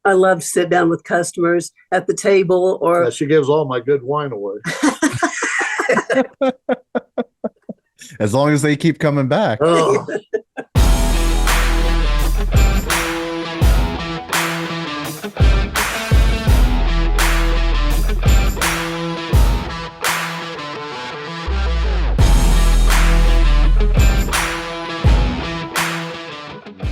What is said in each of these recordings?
I love to sit down with customers at the table or. Yeah, she gives all my good wine away. As long as they keep coming back. Oh.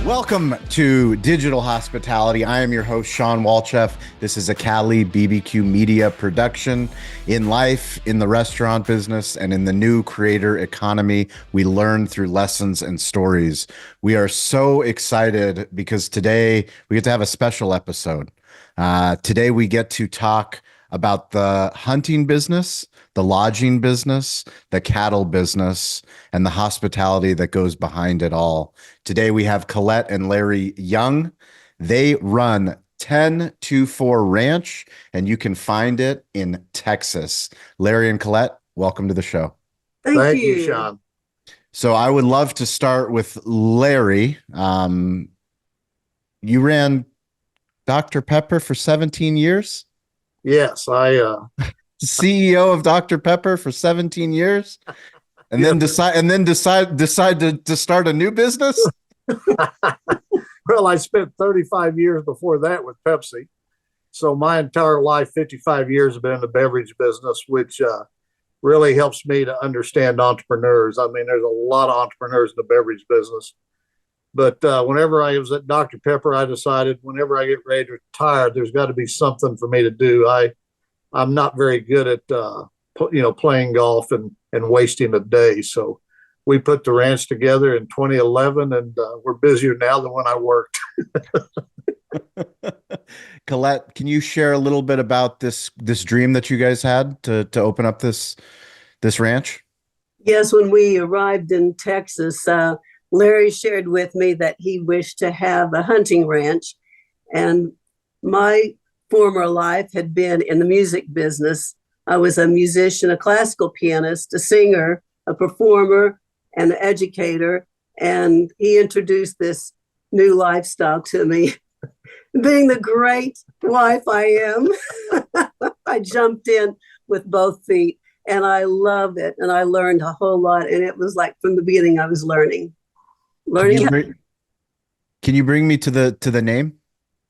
Welcome to Digital Hospitality. I am your host, Shawn Walchef. This is a Cali BBQ Media production. In life, in the restaurant business, and in the new creator economy, we learn through lessons and stories. We are so excited because today we get to have a special episode. Today we get to talk about the hunting business, the lodging business, the cattle business, and the hospitality that goes behind it all. Today we have Colette and Larry Young. They run 1024 Ranch, and you can find it in Texas. Larry and Colette, welcome to the show. Thank you, Shawn. So I would love to start with Larry. You ran Dr. Pepper for 17 years? Yes, CEO of Dr. Pepper for 17 years, and then decide to start a new business. Well, I spent 35 years before that with Pepsi. So my entire life, 55 years, have been in the beverage business, which really helps me to understand entrepreneurs. I mean, there's a lot of entrepreneurs in the beverage business. But whenever I was at Dr. Pepper, I decided whenever I get ready to retire, there's got to be something for me to do. I'm not very good at, playing golf and wasting a day. So we put the ranch together in 2011, and we're busier now than when I worked. Colette, can you share a little bit about this dream that you guys had to open up this ranch? Yes, when we arrived in Texas, Larry shared with me that he wished to have a hunting ranch, and my former life had been in the music business. I was a musician, a classical pianist, a singer, a performer, and an educator. And he introduced this new lifestyle to me. Being the great wife I am, I jumped in with both feet, and I love it. And I learned a whole lot. And it was like from the beginning, I was learning. Can you bring me to the name?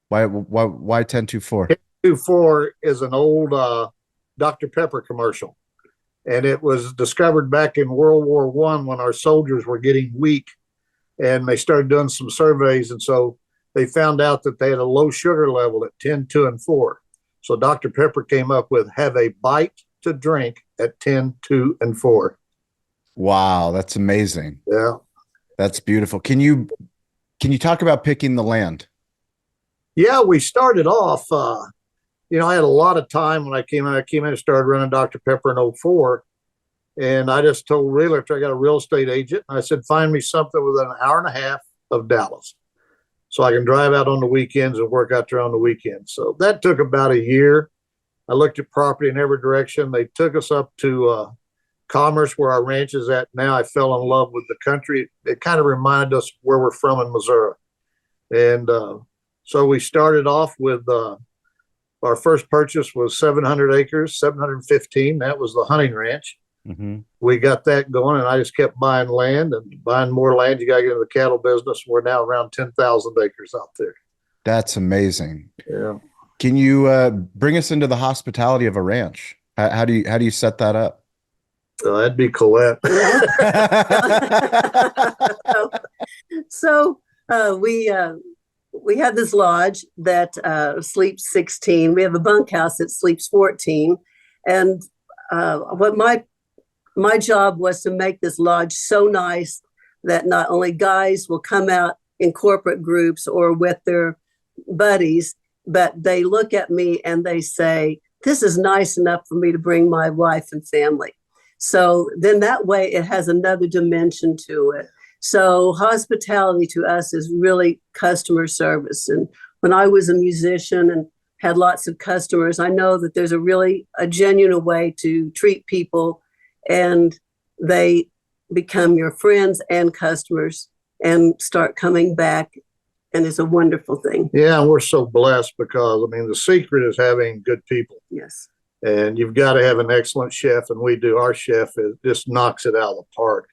Why 1024? 1024 is an old Dr. Pepper commercial, and it was discovered back in World War I when our soldiers were getting weak, and they started doing some surveys, and so they found out that they had a low sugar level at 10, 2, and 4. So Dr. Pepper came up with have a bite to drink at 10, 2, and 4. Wow, that's amazing. Yeah, that's beautiful. Can you talk about picking the land? Yeah, we started off, I had a lot of time when I came in. I came in and started running Dr. Pepper in 04. And I just told a realtor, I got a real estate agent. And I said, find me something within an hour and a half of Dallas, so I can drive out on the weekends and work out there on the weekends. So that took about a year. I looked at property in every direction. They took us up to Commerce, where our ranch is at now. I fell in love with the country. It kind of reminded us where we're from in Missouri. And so we started off with our first purchase was 700 acres, 715. That was the hunting ranch. Mm-hmm. We got that going, and I just kept buying land and buying more land. You got to get into the cattle business. We're now around 10,000 acres out there. That's amazing. Yeah. Can you bring us into the hospitality of a ranch? How do you set that up? That'd be Colette. So we have this lodge that sleeps 16. We have a bunkhouse that sleeps 14. And what my job was to make this lodge so nice that not only guys will come out in corporate groups or with their buddies, but they look at me and they say, this is nice enough for me to bring my wife and family. So then that way it has another dimension to it. So hospitality to us is really customer service. And when I was a musician and had lots of customers, I know that there's a genuine way to treat people, and they become your friends and customers and start coming back and it's a wonderful thing. Yeah, and we're so blessed because, I mean, the secret is having good people. Yes. And you've got to have an excellent chef, and we do. Our chef just knocks it out of the park.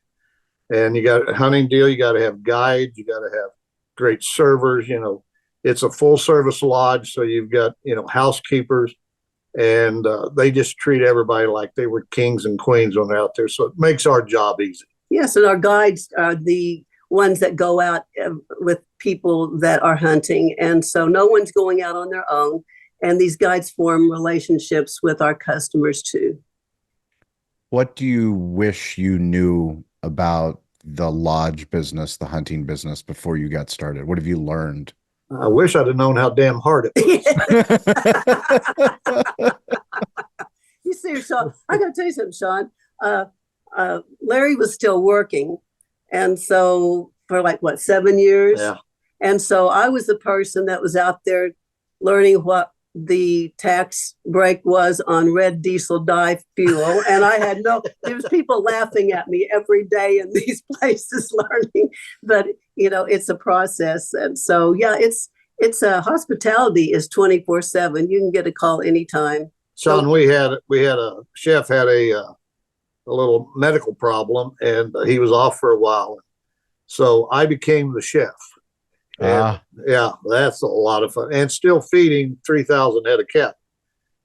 And you got a hunting deal, you got to have guides, you got to have great servers. You know, it's a full service lodge, so you've got, you know, housekeepers, and they just treat everybody like they were kings and queens when they're out there. So it makes our job easy. Yes, and our guides are the ones that go out with people that are hunting. And so no one's going out on their own. And these guides form relationships with our customers too. What do you wish you knew about the lodge business, the hunting business, before you got started? What have you learned? I wish I'd have known how damn hard it was. You see, Shawn, I got to tell you something, Shawn. Larry was still working. And so for like, what, 7 years? Yeah. And so I was the person that was out there learning what the tax break was on red diesel dye fuel. And I had there was people laughing at me every day in these places learning, but you know, it's a process. And so, yeah, it's hospitality is 24/7. You can get a call anytime. Shawn, we had a chef had a little medical problem, and he was off for a while. So I became the chef. And, yeah, that's a lot of fun. And still feeding 3,000 head of cattle.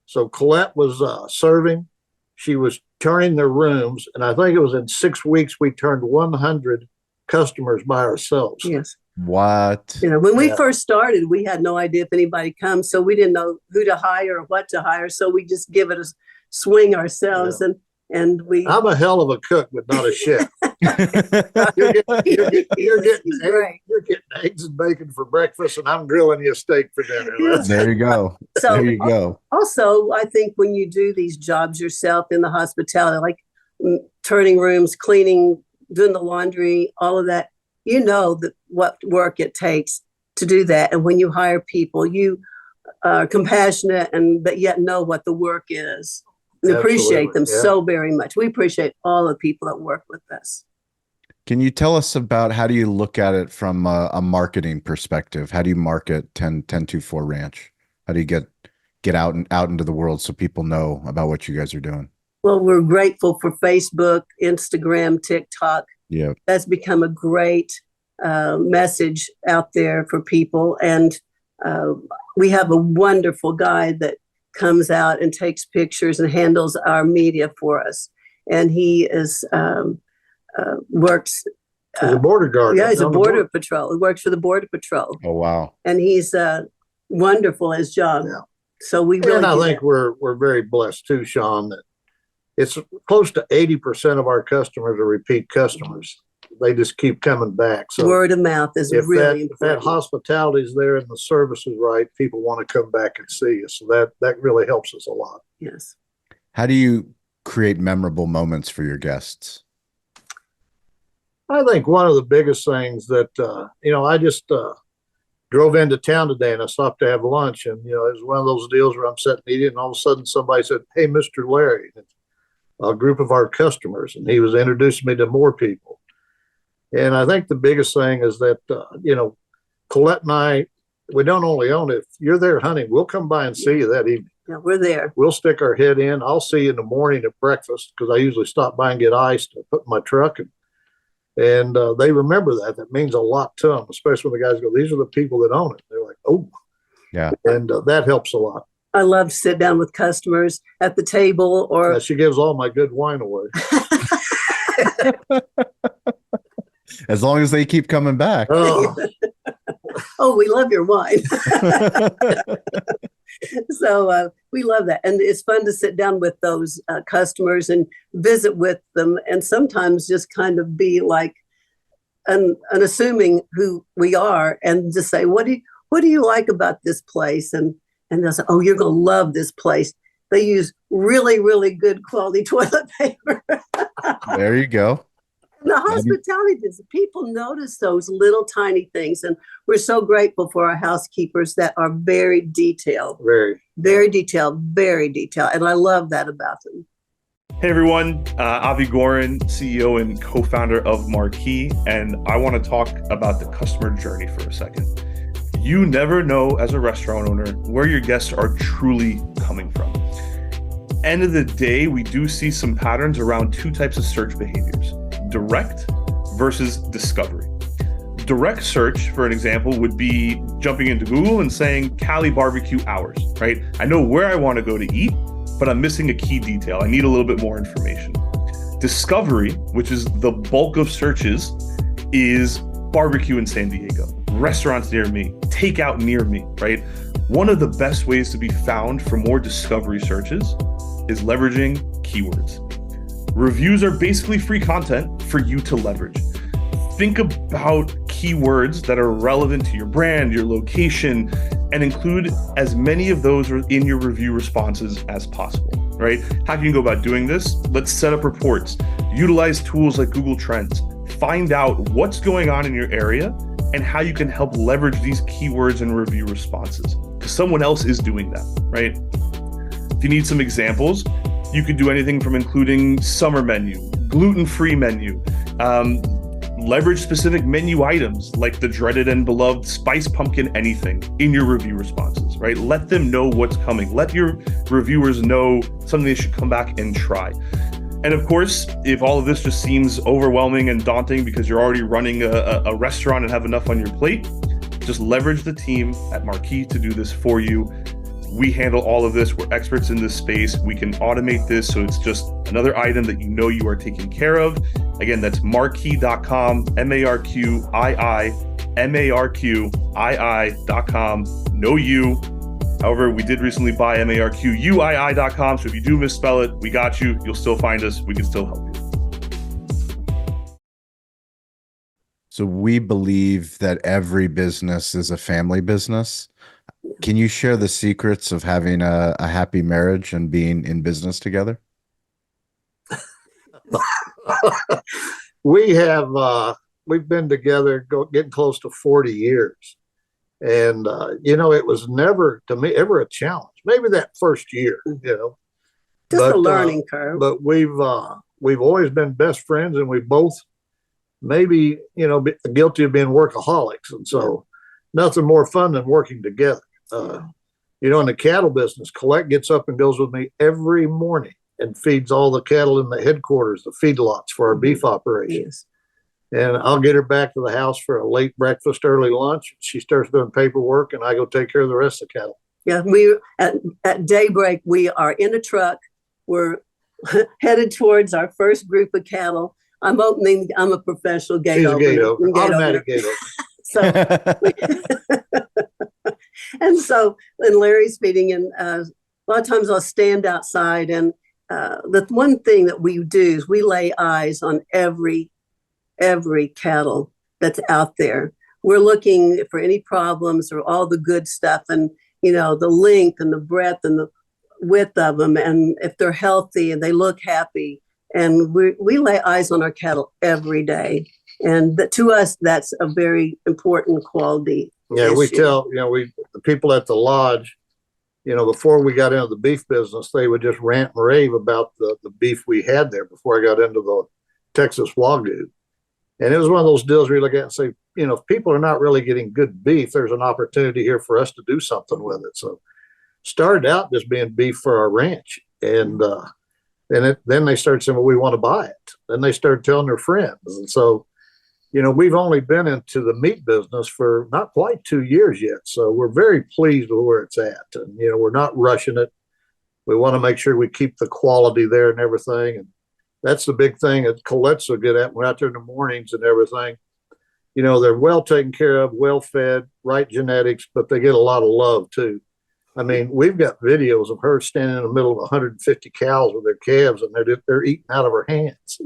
So Colette was serving. She was turning their rooms. And I think it was in 6 weeks, we turned 100 customers by ourselves. Yes. What? You know, when we first started, we had no idea if anybody comes. So we didn't know who to hire or what to hire. So we just give it a swing ourselves. Yeah. And I'm a hell of a cook, but not a chef. You're getting eggs and bacon for breakfast, and I'm grilling you a steak for dinner. Yes. There you go. So there you go. Also, I think when you do these jobs yourself in the hospitality, like turning rooms, cleaning, doing the laundry, all of that, you know what work it takes to do that. And when you hire people, you are compassionate but yet know what the work is. We appreciate them so very much. We appreciate all the people that work with us. Can you tell us about how do you look at it from a marketing perspective? How do you market 1024 Ranch? How do you get out into the world so people know about what you guys are doing? Well, we're grateful for Facebook, Instagram, TikTok. Yeah, that's become a great message out there for people. And we have a wonderful guy that comes out and takes pictures and handles our media for us. And he is works as a border guard. Yeah, he's a border patrol. He works for the Border Patrol. Oh wow! And he's wonderful at his job. Yeah. So we really. And I think we're very blessed too, Shawn. That it's close to 80% of our customers are repeat customers. They just keep coming back. So word of mouth is really important. If that hospitality is there and the service is right, people want to come back and see us. So that really helps us a lot. Yes. How do you create memorable moments for your guests? I think one of the biggest things that, I just drove into town today and I stopped to have lunch. And, it was one of those deals where I'm sitting eating and all of a sudden somebody said, "Hey, Mr. Larry," a group of our customers. And he was introducing me to more people. And I think the biggest thing is that, Colette and I, we don't only own it. If you're there hunting, we'll come by and see you that evening. Yeah, we're there. We'll stick our head in. I'll see you in the morning at breakfast because I usually stop by and get ice to put in my truck. And they remember that. That means a lot to them, especially when the guys go, "These are the people that own it." They're like, "Oh." Yeah. And that helps a lot. I love to sit down with customers at the table or. Yeah, she gives all my good wine away. As long as they keep coming back. Oh, we love your wine. So we love that. And it's fun to sit down with those customers and visit with them. And sometimes just kind of be like unassuming who we are and just say, what do you like about this place? And they'll say, "Oh, you're going to love this place. They use really, really good quality toilet paper." There you go. The hospitality business, people notice those little tiny things. And we're so grateful for our housekeepers that are very detailed. Very. Very detailed, very detailed. And I love that about them. Hey everyone, Avi Gorin, CEO and co-founder of Marquee. And I want to talk about the customer journey for a second. You never know as a restaurant owner where your guests are truly coming from. End of the day, we do see some patterns around two types of search behaviors: direct versus discovery. Direct search, for an example, would be jumping into Google and saying Cali BBQ hours, right? I know where I want to go to eat, but I'm missing a key detail. I need a little bit more information. Discovery, which is the bulk of searches, is barbecue in San Diego, restaurants near me, takeout near me, right? One of the best ways to be found for more discovery searches is leveraging keywords. Reviews are basically free content for you to leverage. Think about keywords that are relevant to your brand, your location, and include as many of those in your review responses as possible, right? How can you go about doing this? Let's set up reports, utilize tools like Google Trends, find out what's going on in your area and how you can help leverage these keywords and review responses, because someone else is doing that, right? If you need some examples, you could do anything from including summer menu, gluten-free menu, leverage specific menu items like the dreaded and beloved spice pumpkin anything in your review responses, right? Let them know what's coming. Let your reviewers know something they should come back and try. And of course, if all of this just seems overwhelming and daunting because you're already running a restaurant and have enough on your plate, just leverage the team at Marquee to do this for you. We handle all of this. We're experts in this space. We can automate this so it's just another item that you know you are taking care of. Again, that's marquee.com, marquii.com. No you. However, we did recently buy marquii.com. So if you do misspell it, we got you. You'll still find us. We can still help you. So we believe that every business is a family business. Can you share the secrets of having a happy marriage and being in business together? We've been together getting close to 40 years. And, it was never, to me, ever a challenge. Maybe that first year, Just a learning curve. But we've always been best friends, and we both maybe, guilty of being workaholics. And so nothing more fun than working together. In the cattle business, Colette gets up and goes with me every morning and feeds all the cattle in the headquarters, the feedlots for our beef operations. Yes. And I'll get her back to the house for a late breakfast, early lunch. She starts doing paperwork, and I go take care of the rest of the cattle. Yeah, we at daybreak, we are in a truck. We're headed towards our first group of cattle. I'm a professional gate opener. Gate opener. Automatic gate opener. So and Larry's feeding, and a lot of times I'll stand outside, and the one thing that we do is we lay eyes on every cattle that's out there. We're looking for any problems or all the good stuff, and the length and the breadth and the width of them, and if they're healthy and they look happy. And we lay eyes on our cattle every day, and to us that's a very important quality. Yeah, issue. We tell the people at the lodge, before we got into the beef business, they would just rant and rave about the beef we had there before I got into the Texas Wagyu. And it was one of those deals where you look at it and say, if people are not really getting good beef, there's an opportunity here for us to do something with it. So started out just being beef for our ranch. And then they started saying, well, we want to buy it. Then they started telling their friends. And so, we've only been into the meat business for not quite 2 years yet. So we're very pleased with where it's at. And, we're not rushing it. We want to make sure we keep the quality there and everything. And that's the big thing that Colette's so good at. We're out there in the mornings and everything. They're well taken care of, well fed, right genetics, but they get a lot of love too. I mean, we've got videos of her standing in the middle of 150 cows with their calves, and they're eating out of her hands.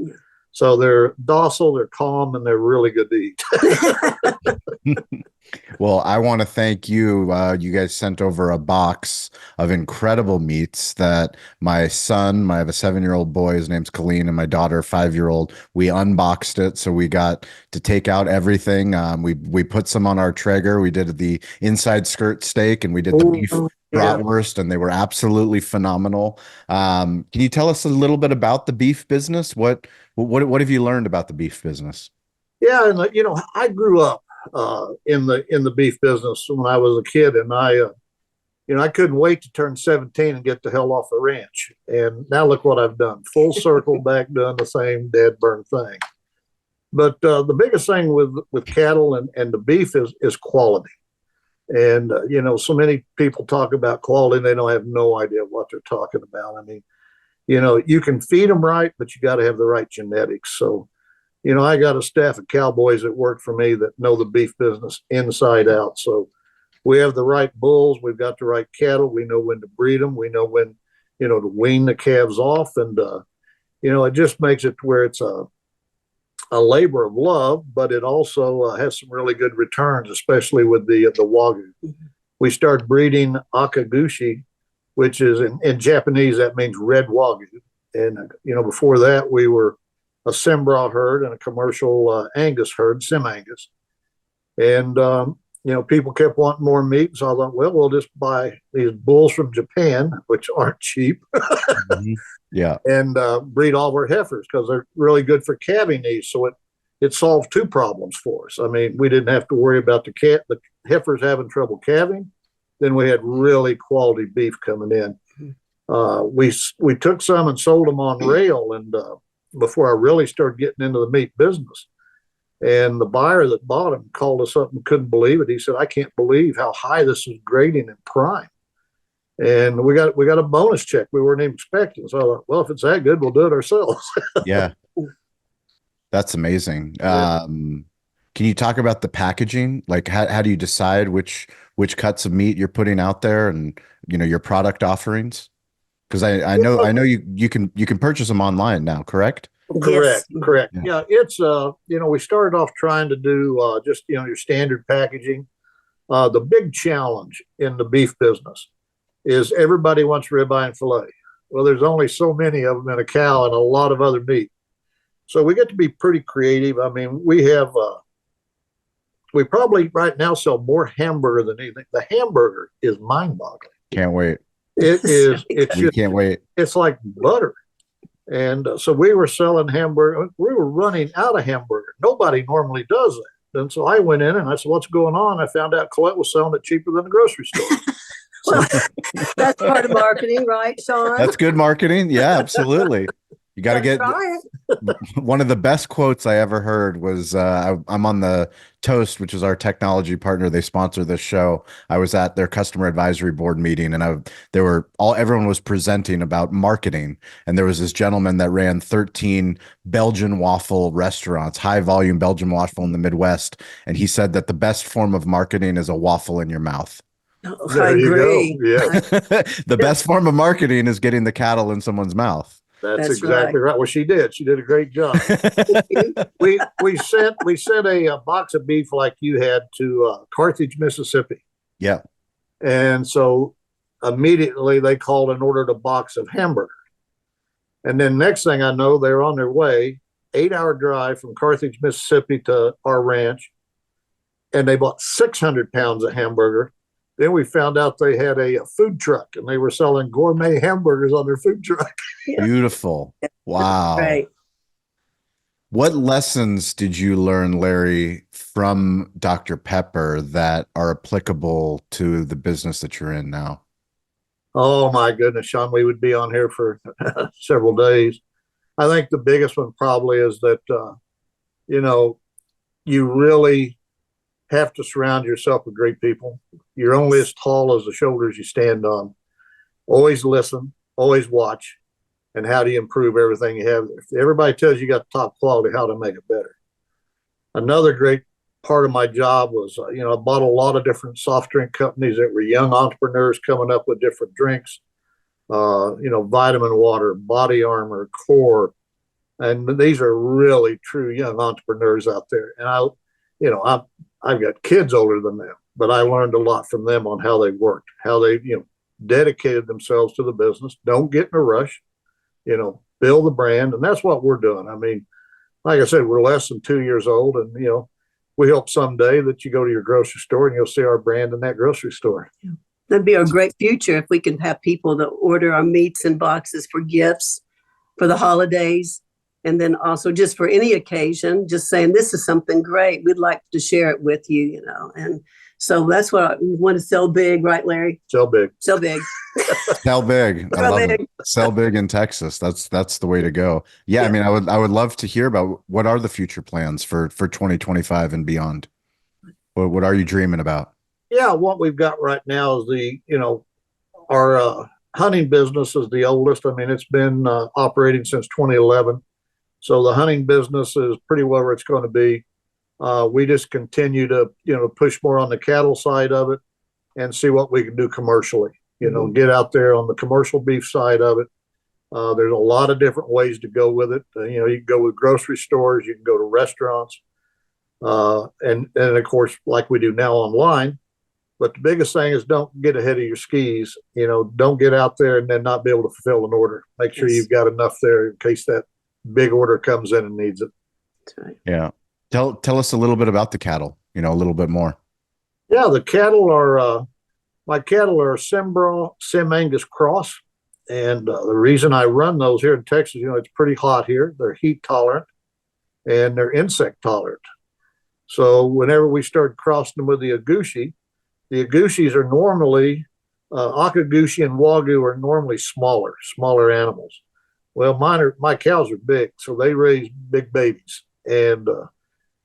So they're docile, they're calm, and they're really good to eat. Well, I want to thank you. You guys sent over a box of incredible meats that my son, I have a 7-year-old boy, his name's Colleen, and my daughter, a 5-year-old, we unboxed it. So we got to take out everything. We put some on our Traeger. We did the inside skirt steak, and we did the beef bratwurst, and they were absolutely phenomenal. Can you tell us a little bit about the beef business? What have you learned about the beef business? Yeah, and I grew up in the beef business when I was a kid, and I couldn't wait to turn 17 and get the hell off the ranch. And now look what I've done. Full circle back, doing the same dead burn thing. But the biggest thing with cattle and the beef is quality. And, so many people talk about quality and they don't have no idea what they're talking about. I mean, you can feed them right, but you got to have the right genetics. So, I got a staff of cowboys that work for me that know the beef business inside out. So we have the right bulls. We've got the right cattle. We know when to breed them. We know when, to wean the calves off. And, it just makes it to where it's a labor of love, but it also has some really good returns, especially with the Wagyu. Mm-hmm. We started breeding Akaguchi, which is in Japanese, that means red Wagyu. And, before that, we were a Cimbra herd and a commercial Angus herd, Sim-Angus. And, people kept wanting more meat. So I thought, well, we'll just buy these bulls from Japan, which aren't cheap. Mm-hmm. Yeah. And breed all of our heifers because they're really good for calving needs. So it solved two problems for us. I mean, we didn't have to worry about the heifers having trouble calving. Then we had really quality beef coming in. We took some and sold them on rail, and before I really started getting into the meat business. And the buyer that bought them called us up and couldn't believe it. He said, "I can't believe how high this is grading in prime." And we got a bonus check we weren't even expecting. So I thought, well, if it's that good, we'll do it ourselves. Yeah. That's amazing. Yeah. Can you talk about the packaging? Like how do you decide which cuts of meat you're putting out there and, your product offerings? Because I know you can purchase them online now, correct? Correct. Yeah. Yeah, it's we started off trying to do just your standard packaging. The big challenge in the beef business is everybody wants ribeye and filet. Well, there's only so many of them in a cow and a lot of other meat. So we get to be pretty creative. I mean, we probably right now sell more hamburger than anything. The hamburger is mind-boggling. Can't wait. It is. We can't wait. It's like butter. And so we were selling hamburger. We were running out of hamburger. Nobody normally does that. And so I went in and I said, "What's going on?" I found out Colette was selling it cheaper than the grocery store. Well, that's part of marketing, right, Shawn? That's good marketing. Yeah, absolutely. You got to get one of the best quotes I ever heard was I'm on the Toast, which is our technology partner. They sponsor this show. I was at their customer advisory board meeting, and everyone was presenting about marketing. And there was this gentleman that ran 13 Belgian waffle restaurants, high volume Belgian waffle in the Midwest. And he said that the best form of marketing is a waffle in your mouth. Oh, I agree. Yeah. The best form of marketing is getting the cattle in someone's mouth. That's exactly right. Well, she did. She did a great job. we sent a box of beef like you had to Carthage, Mississippi. Yeah. And so immediately they called and ordered a box of hamburger. And then next thing I know, they're on their way, 8-hour drive from Carthage, Mississippi to our ranch. And they bought 600 pounds of hamburger. Then we found out they had a food truck and they were selling gourmet hamburgers on their food truck. Beautiful. Wow. Right. What lessons did you learn, Larry, from Dr. Pepper that are applicable to the business that you're in now? Oh, my goodness, Shawn, we would be on here for several days. I think the biggest one probably is that, you really have to surround yourself with great people. You're only as tall as the shoulders you stand on. Always listen, always watch, and how do you improve everything you have? If everybody tells you got top quality, how to make it better. Another great part of my job was, I bought a lot of different soft drink companies that were young entrepreneurs coming up with different drinks, vitamin water, body armor, core. And these are really true young entrepreneurs out there. And I've got kids older than them, but I learned a lot from them on how they worked, how they, dedicated themselves to the business. Don't get in a rush, build the brand. And that's what we're doing. I mean, like I said, we're less than 2 years old, and, we hope someday that you go to your grocery store and you'll see our brand in that grocery store. Yeah. That'd be a great future if we can have people that order our meats in boxes for gifts for the holidays. And then also just for any occasion, just saying, this is something great. We'd like to share it with you, you know. And so that's what we want to sell big, right, Larry? Sell big. Sell big. Sell big. I Sell love big. it. Sell big in Texas. That's the way to go. Yeah, I mean, I would love to hear about what are the future plans for 2025 and beyond. What are you dreaming about? Yeah, what we've got right now is our hunting business is the oldest. I mean, it's been operating since 2011. So the hunting business is pretty well where it's going to be. We just continue to, push more on the cattle side of it and see what we can do commercially. Get out there on the commercial beef side of it. There's a lot of different ways to go with it. You can go with grocery stores, you can go to restaurants, and of course, like we do now online. But the biggest thing is don't get ahead of your skis. Don't get out there and then not be able to fulfill an order. Make sure you've got enough there in case that big order comes in and needs it. That's right. Yeah. Tell us a little bit about the cattle, a little bit more. Yeah, the cattle are, my cattle are Sim Angus cross. And the reason I run those here in Texas, it's pretty hot here. They're heat tolerant and they're insect tolerant. So whenever we start crossing them with the Agushis are normally, Akagushi and Wagyu are normally smaller animals. Well, my cows are big, so they raise big babies. And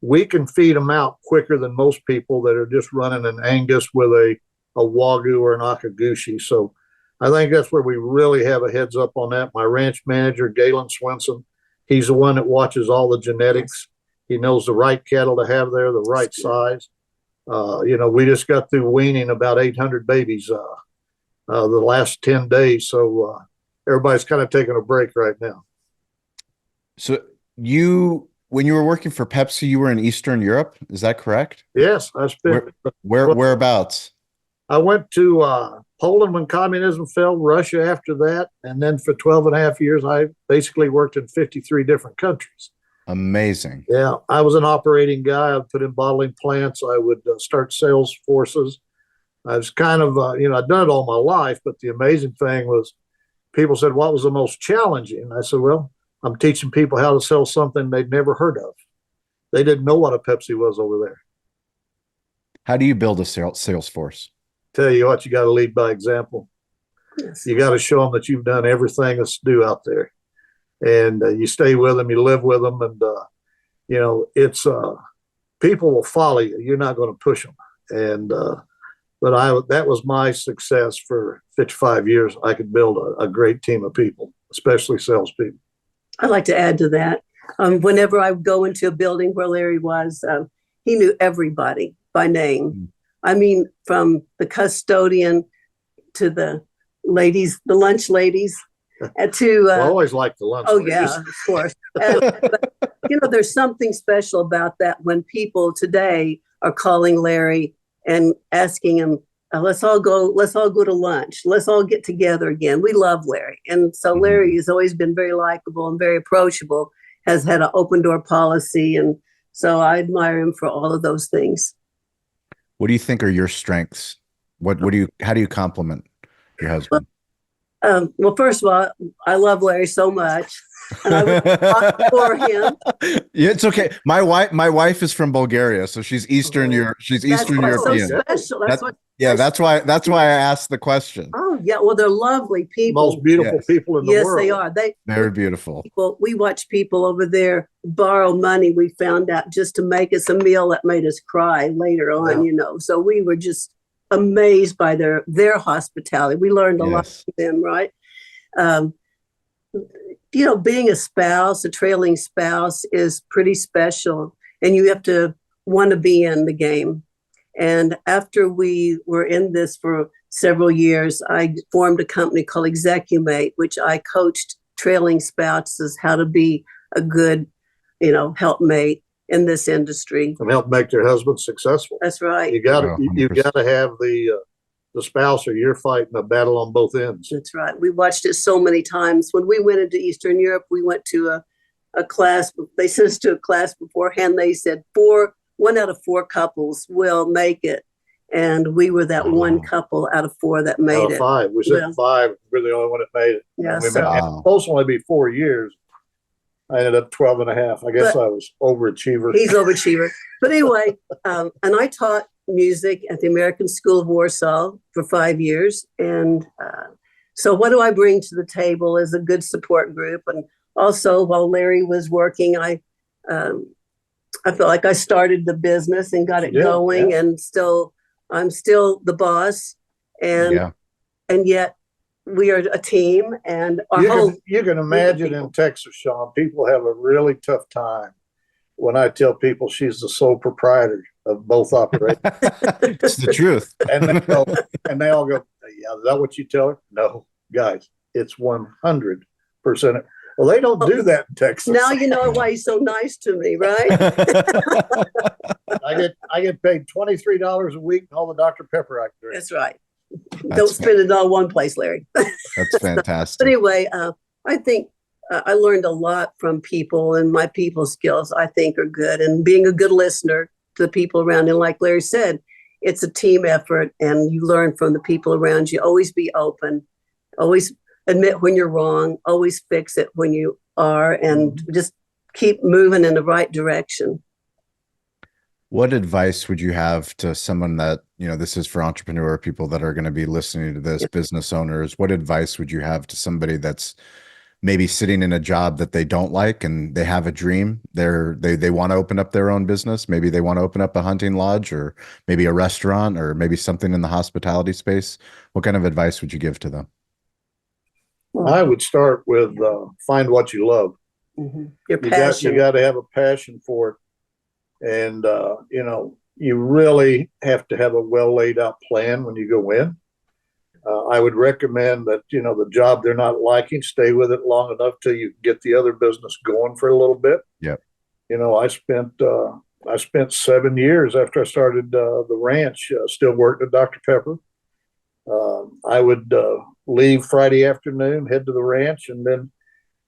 we can feed them out quicker than most people that are just running an Angus with a Wagyu or an Akagushi. So I think that's where we really have a heads up on that. My ranch manager, Galen Swenson, he's the one that watches all the genetics. He knows the right cattle to have there, the right size. We just got through weaning about 800 babies the last 10 days. So everybody's kind of taking a break right now. So when you were working for Pepsi, you were in Eastern Europe. Is that correct? Yes, I spent. Whereabouts? I went to Poland when communism fell, Russia after that. And then for 12 and a half years, I basically worked in 53 different countries. Amazing. Yeah, I was an operating guy. I would put in bottling plants. I would start sales forces. I was kind of, I'd done it all my life. But the amazing thing was people said, what was the most challenging? And I said, well, I'm teaching people how to sell something they'd never heard of. They didn't know what a Pepsi was over there. How do you build a sales force? Tell you what, you got to lead by example. Yes. You got to show them that you've done everything that's due out there. And you stay with them, you live with them. And, it's people will follow you. You're not going to push them. And that was my success for 55 years. I could build a great team of people, especially salespeople. I'd like to add to that. Whenever I would go into a building where Larry was, he knew everybody by name. Mm-hmm. I mean, from the custodian to the ladies, the lunch ladies, to I always liked the lunch. Oh ladies. Yeah, of course. But, there's something special about that when people today are calling Larry and asking him, let's all go to lunch. Let's all get together again. We love Larry. And so Larry has always been very likable and very approachable, has had an open door policy. And so I admire him for all of those things. What do you think are your strengths? How do you compliment your husband? Well, first of all, I love Larry so much. And I would talk for him. Yeah, it's okay. My wife is from Bulgaria, so she's Eastern Europe. She's Eastern European. So special. That's why I asked the question. Oh yeah, well they're lovely people. Most beautiful people in the world. Yes, they are. They're beautiful. We watch people over there borrow money. We found out just to make us a meal that made us cry later on. So we were just amazed by their hospitality. We learned a lot from them, right? Being a trailing spouse is pretty special, and you have to want to be in the game. And after we were in this for several years, I formed a company called Execumate, which I coached trailing spouses how to be a good, helpmate in this industry and help make their husband successful. That's right. You got to have the spouse, or you're fighting a battle on both ends. That's right. We watched it so many times. When we went into Eastern Europe, we went to a class. They sent us to a class beforehand. They said 1 out of 4 couples will make it. And we were that one couple out of 4 that made it. 5. We said 5. We're the only one that made it. Yeah. It's supposed to only be 4 years. I ended up 12 and a half. I guess But I was overachiever. he's overachiever. But anyway, and I taught music at the American School of Warsaw for 5 years. And so what do I bring to the table as a good support group? And also, while Larry was working, I felt like I started the business and got it going, and I'm still the boss, and yet we are a team, and you can imagine in Texas, Shawn, people have a really tough time when I tell people she's the sole proprietor of both operations. It's the truth. And they all go, yeah, is that what you tell her? No, guys, it's 100%. Well, they don't do that in Texas. Now you know why he's so nice to me, right? I get paid $23 a week and all the Dr. Pepper I can drink. That's right. Don't spend it all one place, Larry. That's fantastic. But anyway, I think I learned a lot from people, and my people skills, I think, are good. And being a good listener to the people around. And like Larry said, it's a team effort, and you learn from the people around you. Always be open. Always admit when you're wrong. Always fix it when you are, and just keep moving in the right direction. What advice would you have to someone that, this is for entrepreneur people that are going to be listening to this, business owners? What advice would you have to somebody that's maybe sitting in a job that they don't like and they have a dream? They want to open up their own business. Maybe they want to open up a hunting lodge, or maybe a restaurant, or maybe something in the hospitality space. What kind of advice would you give to them? I would start with find what you love. Mm-hmm. Your passion. You got to have a passion for it. And, you really have to have a well laid out plan when you go in. I would recommend that, the job they're not liking, stay with it long enough till you get the other business going for a little bit. Yeah. I spent 7 years after I started the ranch, still working at Dr. Pepper. I would leave Friday afternoon, head to the ranch, and then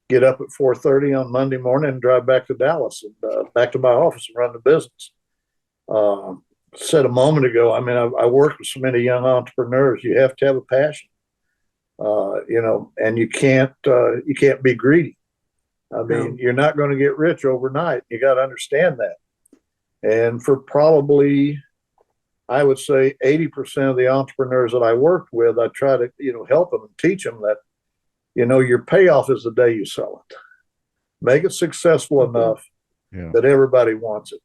get up at 4:30 on Monday morning and drive back to Dallas and back to my office and run the business. Said a moment ago, I work with so many young entrepreneurs. You have to have a passion, and you can't be greedy. You're not going to get rich overnight. You got to understand that. And for probably, I would say 80% of the entrepreneurs that I worked with, I try to, help them and teach them that, your payoff is the day you sell it. Make it successful enough that everybody wants it.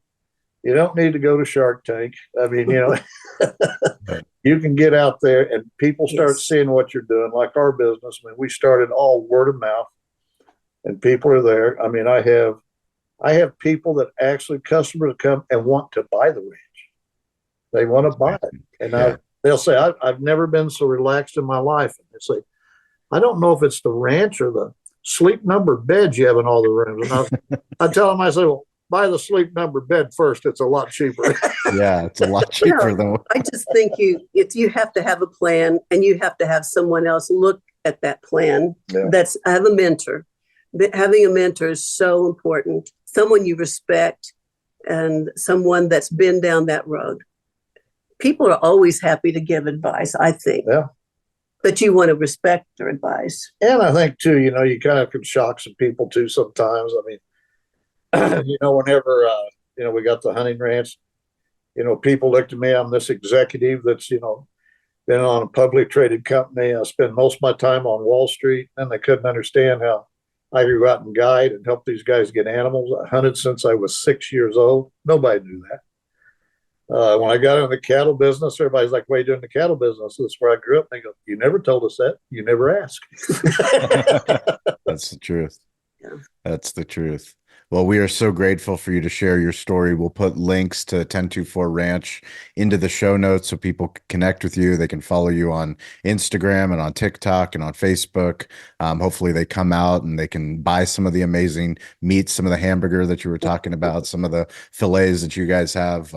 You don't need to go to Shark Tank. You can get out there and people start seeing what you're doing. Like our business, we started all word of mouth, and people are there. I have people that actually, customers come and want to buy the ranch. They want to buy it. And they'll say, I've never been so relaxed in my life. And they say, I don't know if it's the ranch or the sleep number beds you have in all the rooms. And I tell them, I say, well, buy the sleep number bed first. It's a lot cheaper. Yeah, it's a lot cheaper than. I just think you have to have a plan, and you have to have someone else look at that plan. Yeah. Have a mentor. Having a mentor is so important. Someone you respect, and someone that's been down that road. People are always happy to give advice, I think. Yeah. But you want to respect their advice. And I think too, you kind of can shock some people too sometimes. Whenever we got the hunting ranch, people look at me. I'm this executive that's been on a publicly traded company. I spend most of my time on Wall Street, and they couldn't understand how I could go out and guide and help these guys get animals. I hunted since I was 6 years old. Nobody knew that. When I got in the cattle business, everybody's like, "What are you doing in the cattle business?" That's where I grew up. And they go, "You never told us that. You never asked." That's the truth. Yeah. That's the truth. Well, we are so grateful for you to share your story. We'll put links to 1024 Ranch into the show notes so people can connect with you. They can follow you on Instagram and on TikTok and on Facebook. Hopefully they come out and they can buy some of the amazing meats, some of the hamburger that you were talking about, some of the fillets that you guys have.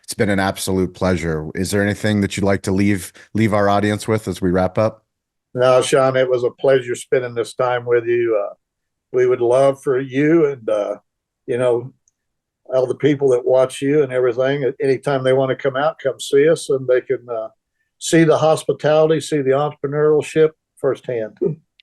It's been an absolute pleasure. Is there anything that you'd like to leave our audience with as we wrap up? No, Shawn, it was a pleasure spending this time with you. We would love for you and, all the people that watch you and everything, anytime they want to come out, come see us, and they can see the hospitality, see the entrepreneurship firsthand.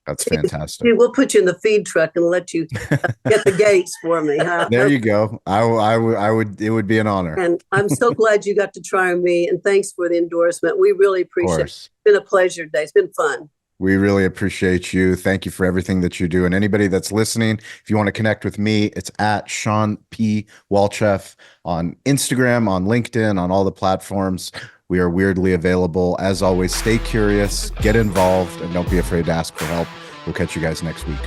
That's fantastic. We'll put you in the feed truck and let you get the gates for me. Huh? There you go. I would, it would be an honor. And I'm so glad you got to try me. And thanks for the endorsement. We really appreciate it. It's been a pleasure today. It's been fun. We really appreciate you. Thank you for everything that you do. And anybody that's listening, if you want to connect with me, it's at Shawn P. Walchef on Instagram, on LinkedIn, on all the platforms. We are weirdly available. As always, stay curious, get involved, and don't be afraid to ask for help. We'll catch you guys next week.